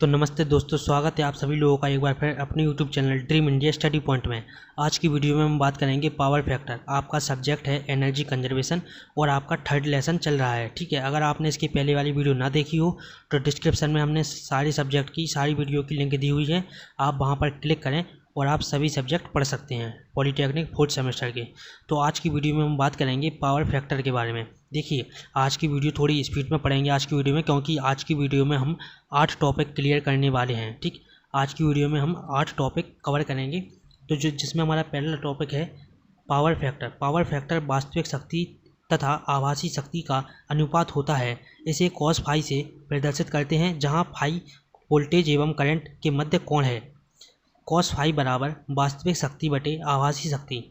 तो नमस्ते दोस्तों, स्वागत है आप सभी लोगों का एक बार फिर अपने YouTube channel dream India study point में। आज की वीडियो में हम बात करेंगे पावर फैक्टर। आपका सब्जेक्ट है एनर्जी कंजर्वेशन और आपका थर्ड लेसन चल रहा है। ठीक है, अगर आपने इसकी पहले वाली वीडियो ना देखी हो तो डिस्क्रिप्शन में हमने सारी सब्जेक्ट की सारी वीडियो की लिंक दी हुई है, आप वहाँ पर क्लिक करें और आप सभी सब्जेक्ट पढ़ सकते हैं पॉलीटेक्निक फोर्थ सेमेस्टर के। तो आज की वीडियो में हम बात करेंगे पावर फैक्टर के बारे में। देखिए, आज की वीडियो थोड़ी स्पीड में पढ़ेंगे आज की वीडियो में, क्योंकि आज की वीडियो में हम 8 टॉपिक क्लियर करने वाले हैं। ठीक, आज की वीडियो में हम 8 टॉपिक कवर करेंगे। तो जिसमें हमारा पहला टॉपिक है पावर फैक्टर। पावर फैक्टर वास्तविक शक्ति तथा आभासी शक्ति का अनुपात होता है। इसे कॉस फाई से प्रदर्शित करते हैं, जहां फाई वोल्टेज एवं करंट के मध्य कोण है। कॉस फाई बराबर वास्तविक शक्ति बटे आभासी शक्ति।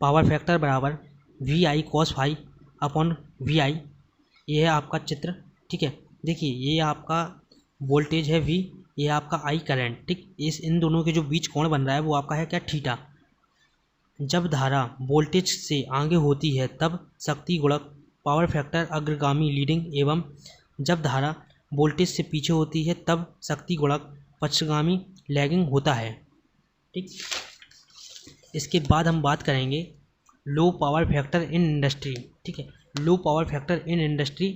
पावर फैक्टर बराबर V I cos phi upon V I. ये है आपका चित्र। ठीक है, देखिए ये आपका वोल्टेज है वी, ये आपका आई करंट। ठीक, इन दोनों के जो बीच कोण बन रहा है वो आपका है क्या, थीटा। जब धारा वोल्टेज से आगे होती है तब शक्ति गुणक पावर फैक्टर अग्रगामी लीडिंग एवं जब धारा वोल्टेज से पीछे होती है तब शक्ति गुणक पश्चगामी लैगिंग होता है। ठीक, इसके बाद हम बात करेंगे लो पावर फैक्टर इन इंडस्ट्री। ठीक है, लो power factor in industry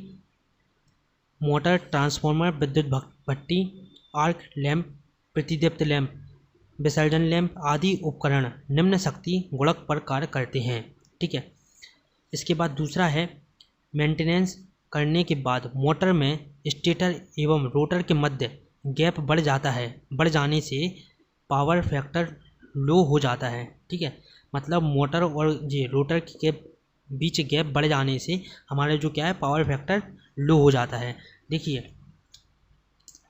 motor, transformer, विद्युत भट्टी, आर्क लैंप, प्रतिदीप्त लैंप, विसर्जन लैंप आदि उपकरण निम्न शक्ति गुणक पर कार्य करते हैं। ठीक है, इसके बाद दूसरा है मेंटेनेंस करने के बाद मोटर में स्टेटर एवं रोटर के मध्य गैप बढ़ जाता है। बढ़ जाने से पावर फैक्टर लो हो जाता है। ठीक है, मतलब मोटर और ये रोटर के बीच गैप बढ़ जाने से हमारा जो क्या है पावर फैक्टर लो हो जाता है। देखिए,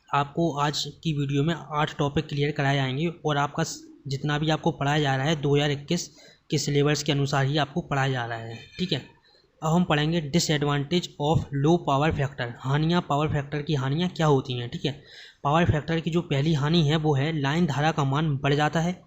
आपको आज की वीडियो में 8 टॉपिक क्लियर कराए जाएंगे और आपका जितना भी आपको पढ़ाया जा रहा है 2021 के सिलेबस के अनुसार ही आपको पढ़ाया जा रहा है। ठीक है, अब हम पढ़ेंगे disadvantage of low power factor. हानियाँ, पावर फैक्टर की हानियाँ क्या होती हैं। ठीक है, पावर फैक्टर की जो पहली हानि है वो है लाइन धारा का मान बढ़ जाता है,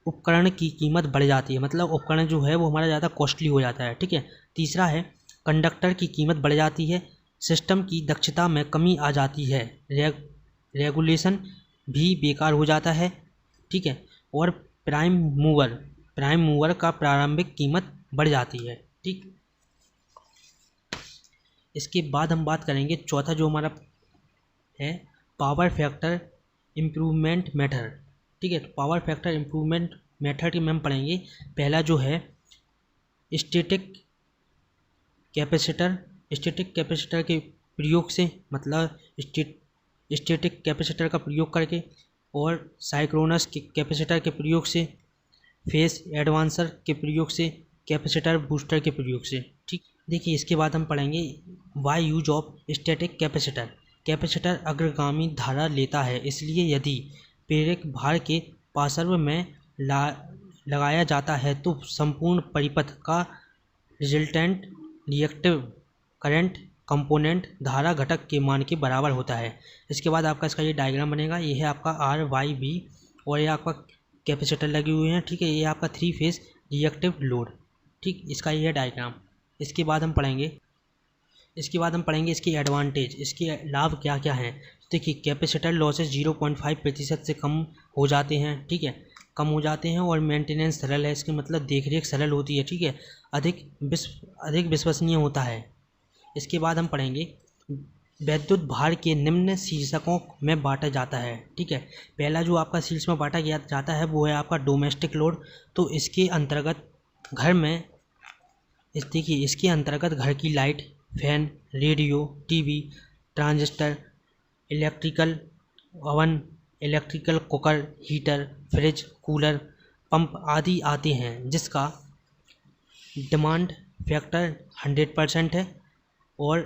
उपकरण की कीमत बढ़ जाती है, मतलब उपकरण जो है वो हमारा ज़्यादा कॉस्टली हो जाता है। ठीक है, तीसरा है कंडक्टर की कीमत बढ़ जाती है, सिस्टम की दक्षता में कमी आ जाती है, रेगुलेशन भी बेकार हो जाता है। ठीक है, और प्राइम मूवर का प्रारंभिक कीमत बढ़ जाती है। ठीक, इसके बाद हम बात करेंगे चौथा जो हमारा है पावर फैक्टर इम्प्रूवमेंट मेथड। ठीक है, तो पावर फैक्टर इम्प्रूवमेंट मेथड में हम पढ़ेंगे पहला जो है स्टैटिक कैपेसिटर। स्टैटिक कैपेसिटर के प्रयोग से, मतलब स्टैटिक कैपेसिटर का प्रयोग करके, और साइक्रोनस के कैपेसिटर के प्रयोग से, फेस एडवांसर के प्रयोग से, कैपेसिटर बूस्टर के प्रयोग से। ठीक, देखिए इसके बाद हम पढ़ेंगे why use of static capacitor. Capacitor अग्रगामी धारा लेता है, इसलिए यदि प्रेरक भार के पार्श्व में लगाया जाता है तो संपूर्ण परिपथ का रिजल्टेंट रिएक्टिव करंट कंपोनेंट धारा घटक के मान के बराबर होता है। इसके बाद आपका इसका ये डायग्राम बनेगा। ये है आपका आर वाई बी और ये आपका कैपेसिटर लगे हुए हैं। ठीक है, ये आपका 3 फेज रिएक्टिव लोड। ठीक, इसका ये है डायग्राम। इसके बाद हम पढ़ेंगे इसके एडवांटेज, इसके लाभ क्या क्या हैं। देखिए, कैपेसिटर लॉसेस 0.5% से कम हो जाते हैं। ठीक है, कम हो जाते हैं और मेंटेनेंस सरल है, इसके मतलब देखरेख सरल होती है। ठीक है, अधिक विश्वसनीय होता है। इसके बाद हम पढ़ेंगे विद्युत भार के निम्न शीर्षकों में बांटा जाता है। ठीक है, पहला जो आपका शीर्ष में बांटा जाता है वो है आपका डोमेस्टिक लोड। तो इसके अंतर्गत घर में देखिए, इसके अंतर्गत घर की light, fan, radio, TV, transistor, electrical oven, electrical cooker, heater, fridge, cooler, pump आदि आते हैं, जिसका डिमांड फैक्टर 100% है और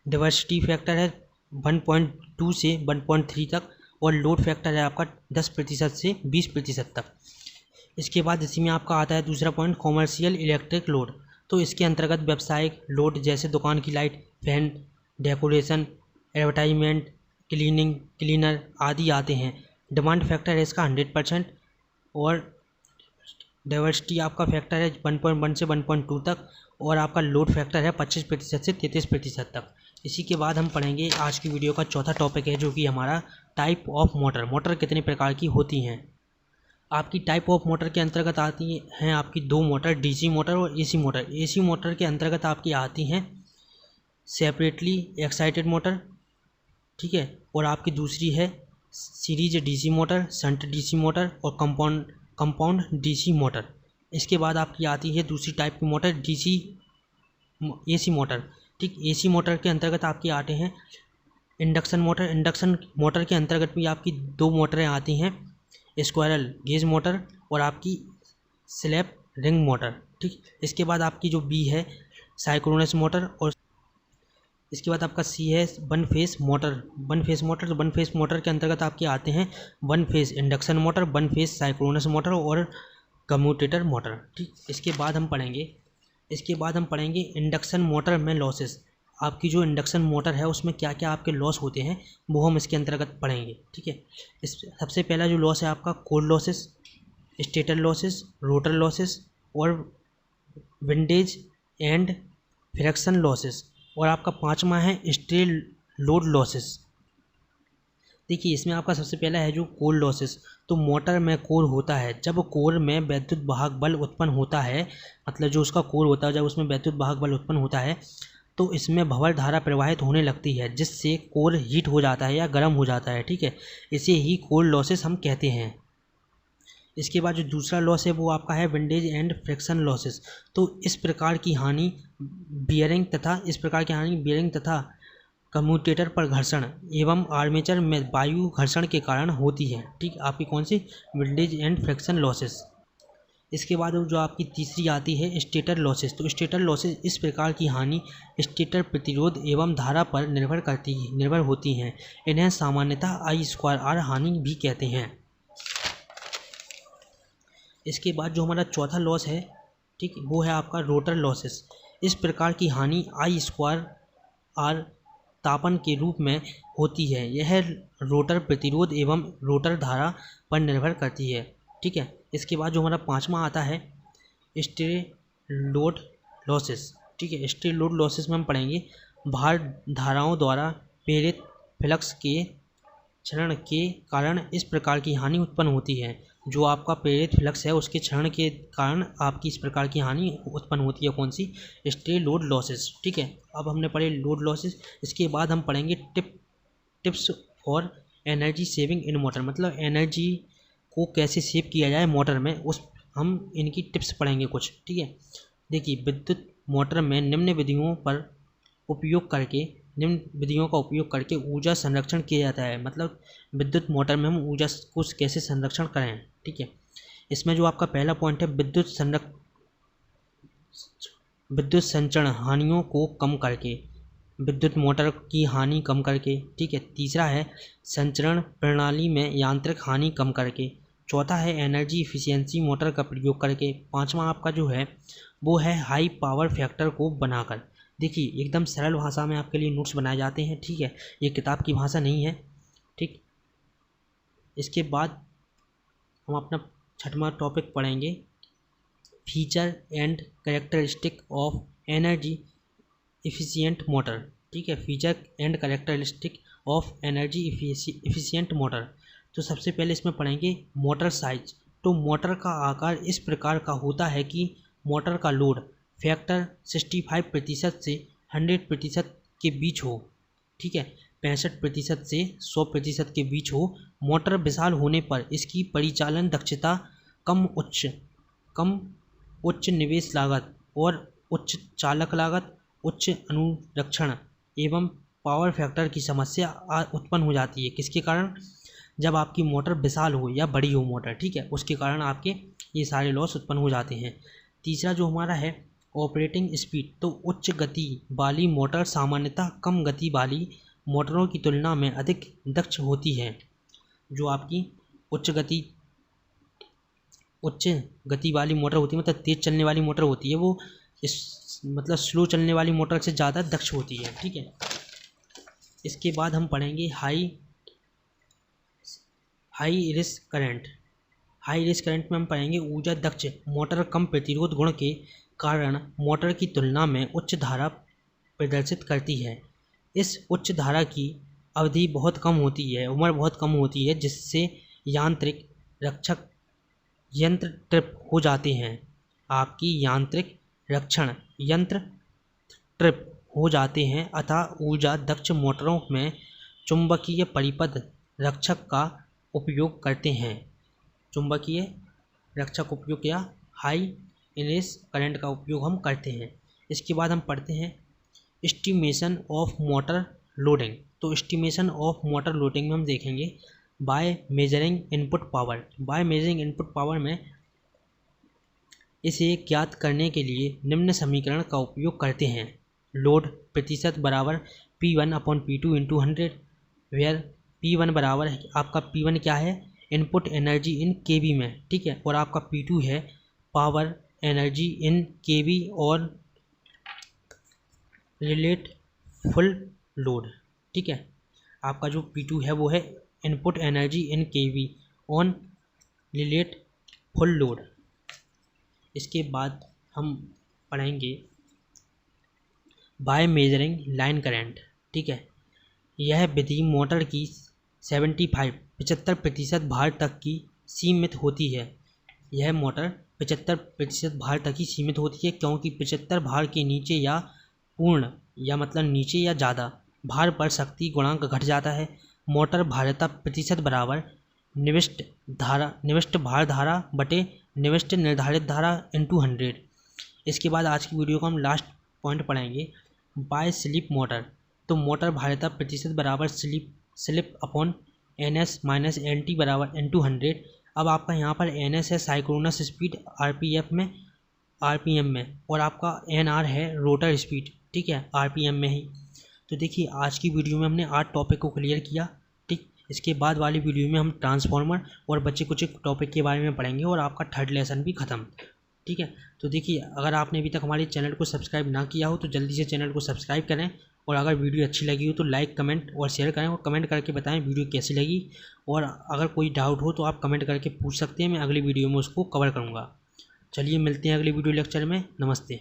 डाइवर्सिटी फैक्टर है 1.2 से 1.3 तक, और लोड फैक्टर है आपका 10% से 20% तक। इसके बाद इसी में आपका आता है दूसरा पॉइंट कॉमर्शियल इलेक्ट्रिक लोड। तो इसके अंतर्गत व्यावसायिक लोड जैसे दुकान की light, fan, decoration, advertisement, cleaner आदि आते हैं। डिमांड फैक्टर है इसका 100% और डाइवर्सिटी आपका फैक्टर है 1.1 से 1.2 तक, और आपका लोड फैक्टर है 25% से 33% तक। इसी के बाद हम पढ़ेंगे आज की वीडियो का चौथा टॉपिक है, जो कि हमारा टाइप ऑफ मोटर। मोटर कितने प्रकार की होती हैं। आपकी टाइप ऑफ मोटर के अंतर्गत आती हैं आपकी दो मोटर, डीसी मोटर और एसी मोटर। एसी मोटर के अंतर्गत आपकी आती हैं सेपरेटली एक्साइटेड मोटर, ठीक है, और आपकी दूसरी है series DC motor, shunt DC motor और कंपाउंड डीसी मोटर। इसके बाद आपकी आती है दूसरी टाइप की मोटर डीसी एसी मोटर, ठीक। एसी मोटर के अंतर्गत आपके आते हैं इंडक्शन मोटर। इंडक्शन मोटर के अंतर्गत भी आपकी दो मोटरें आती हैं, स्क्वायरल गेज मोटर और आपकी स्लैप रिंग मोटर, ठीक। इसके बाद आपकी जो बी है साइक्रोनस मोटर, और इसके बाद आपका सी है one phase motor. One phase motor, तो वन फेस मोटर के अंतर्गत आपके आते हैं one phase induction motor, one phase synchronous motor और कम्यूटेटर मोटर, ठीक। इसके बाद हम पढ़ेंगे इंडक्शन मोटर में लॉसेस। आपकी जो इंडक्शन मोटर है उसमें क्या क्या आपके लॉस होते हैं वो हम इसके अंतर्गत पढ़ेंगे, ठीक है। इस सबसे पहला जो लॉस है आपका core losses, stator losses, rotor losses और विंडेज एंड फ्रिक्शन लॉसेस, और आपका पांचवा है स्ट्रे लोड लॉसेस। देखिए, इसमें आपका सबसे पहला है जो कोर लॉसेस। तो मोटर में कोर होता है, जब कोर में वैद्युत वाहक बल उत्पन्न होता है, मतलब जो उसका कोर होता है जब उसमें वैद्युत वाहक बल उत्पन्न होता है तो इसमें भंवर धारा प्रवाहित होने लगती है, जिससे कोर हीट हो जाता है या गर्म हो जाता है, ठीक है। इसे ही कोर लॉसेस हम कहते हैं। इसके बाद जो दूसरा लॉस है वो आपका है विंडेज एंड फ्रिक्शन लॉसेस। तो इस प्रकार की हानि बियरिंग तथा कम्यूटेटर पर घर्षण एवं आर्मेचर में वायु घर्षण के कारण होती है, ठीक। आपकी कौन सी विंडेज एंड फ्रिक्शन लॉसेस। इसके बाद जो आपकी तीसरी आती है स्टेटर लॉसेस। तो स्टेटर लॉसेस इस प्रकार की हानि स्टेटर प्रतिरोध एवं धारा पर निर्भर होती हैं। इन्हें सामान्यतः I²R हानि भी कहते हैं। इसके बाद जो हमारा चौथा लॉस है, ठीक, वो है आपका रोटर लॉसेस। इस प्रकार की हानि I²R तापन के रूप में होती है। यह रोटर प्रतिरोध एवं रोटर धारा पर निर्भर करती है, ठीक है। इसके बाद जो हमारा पांचवा आता है स्ट्रे लोड लॉसेस, ठीक है। स्ट्रे लोड लॉसेस में हम पढ़ेंगे भार धाराओं द्वारा प्रेरित फ्लक्स के क्षरण के कारण इस प्रकार की हानि उत्पन्न होती है। जो आपका प्रेरित फ्लक्स है उसके क्षरण के कारण आपकी इस प्रकार की हानि उत्पन्न होती है, कौन सी, स्ट्रे लोड लॉसेस, ठीक है। अब हमने पढ़े लोड लॉसेस। इसके बाद हम पढ़ेंगे tips for energy saving in motor, मतलब एनर्जी को कैसे सेव किया जाए मोटर में, उस हम इनकी टिप्स पढ़ेंगे कुछ, ठीक है। देखिए, विद्युत मोटर में निम्न विधियों का उपयोग करके ऊर्जा संरक्षण किया जाता है। मतलब विद्युत मोटर में हम ऊर्जा को कैसे संरक्षण करें, ठीक है। इसमें जो आपका पहला पॉइंट है विद्युत संचरण हानियों को कम करके, विद्युत मोटर की हानि कम करके, ठीक है। तीसरा है संचरण प्रणाली में यांत्रिक हानि कम करके। चौथा है एनर्जी इफिशियंसी मोटर का प्रयोग करके। पांचवा आपका जो है वो है हाई पावर फैक्टर को बनाकर। देखिए, एकदम सरल भाषा में आपके लिए नोट्स बनाए जाते हैं, ठीक है। ये किताब की भाषा नहीं है, ठीक। इसके बाद हम अपना छठवां टॉपिक पढ़ेंगे feature and characteristic of energy efficient motor, ठीक है। Feature and characteristic of energy efficient motor. तो सबसे पहले इसमें पढ़ेंगे मोटर साइज। तो मोटर का आकार इस प्रकार का होता है कि मोटर का लोड फैक्टर 65% से 100% के बीच हो, ठीक है। 65% से 100% के बीच हो। मोटर विशाल होने पर इसकी परिचालन दक्षता कम उच्च निवेश लागत और उच्च चालक लागत, उच्च अनुरक्षण एवं पावर फैक्टर की समस्या उत्पन्न हो जाती है। किसके कारण, जब आपकी मोटर विशाल हो या बड़ी हो मोटर, ठीक है, उसके कारण आपके ये सारे लॉस उत्पन्न हो जाते हैं। तीसरा जो हमारा है ऑपरेटिंग स्पीड। तो उच्च गति वाली मोटर सामान्यतः कम गति वाली मोटरों की तुलना में अधिक दक्ष होती है। जो आपकी उच्च गति वाली मोटर होती है, मतलब तेज चलने वाली मोटर होती है, वो मतलब स्लो चलने वाली मोटर से ज़्यादा दक्ष होती है, ठीक है। इसके बाद हम पढ़ेंगे high risk current. High risk current में हम पढ़ेंगे ऊर्जा दक्ष मोटर कम प्रतिरोध गुण के कारण मोटर की तुलना में उच्च धारा प्रदर्शित करती है। इस उच्च धारा की अवधि बहुत कम होती है, उम्र बहुत कम होती है, जिससे यांत्रिक रक्षक यंत्र ट्रिप हो जाते हैं। आपकी यांत्रिक रक्षण यंत्र ट्रिप हो जाते हैं, अतः ऊर्जा दक्ष मोटरों में चुंबकीय परिपथ रक्षक का उपयोग करते हैं। चुंबकीय रक्षक उपयोग या हाई इनेस करंट का उपयोग हम करते हैं। इसके बाद हम पढ़ते हैं एस्टिमेशन ऑफ मोटर लोडिंग। तो एस्टिमेशन ऑफ मोटर लोडिंग में हम देखेंगे by measuring input power. By measuring input power में इसे ज्ञात करने के लिए निम्न समीकरण का उपयोग करते हैं। लोड प्रतिशत बराबर P1/P2 × 100, वेयर P1 बराबर आपका P1 क्या है, इनपुट एनर्जी इन केवी में, ठीक है, और आपका P2 है पावर एनर्जी इन केवी और रिलेट फुल लोड, ठीक है। आपका जो P2 है वो है input energy in KV on relate full load. इसके बाद हम पढ़ेंगे बाय मेजरिंग लाइन करंट, ठीक है। यह विधि मोटर की 75% भार तक की सीमित होती है। यह मोटर 75% भार तक ही सीमित होती है, क्योंकि 75 भार के नीचे या पूर्ण या मतलब नीचे या ज़्यादा भार पर शक्ति गुणांक घट जाता है। मोटर भारिता प्रतिशत बराबर निविष्ट भार धारा बटे निविष्ट निर्धारित धारा × 100। इसके बाद आज की वीडियो का हम लास्ट पॉइंट पढ़ेंगे बाय स्लिप मोटर। तो मोटर भारिता प्रतिशत बराबर स्लिप अपॉन NS - NT बराबर × 100। अब आपका यहाँ पर NS है साइक्रोनस स्पीड RPM में, और आपका NR है रोटर स्पीड, ठीक है, RPM में ही। तो देखिए आज की वीडियो में हमने 8 टॉपिक को क्लियर किया, ठीक। इसके बाद वाली वीडियो में हम ट्रांसफार्मर और बचे कुछ टॉपिक के बारे में पढ़ेंगे और आपका थर्ड लेसन भी ख़त्म, ठीक है। तो देखिए अगर आपने अभी तक हमारे चैनल को सब्सक्राइब ना किया हो तो जल्दी से चैनल को सब्सक्राइब करें, और अगर वीडियो अच्छी लगी हो तो लाइक कमेंट और शेयर करें, और कमेंट करके बताएं वीडियो कैसी लगी। और अगर कोई डाउट हो तो आप कमेंट करके पूछ सकते हैं, मैं अगली वीडियो में उसको कवर करूँगा। चलिए मिलते हैं अगली वीडियो लेक्चर में। नमस्ते।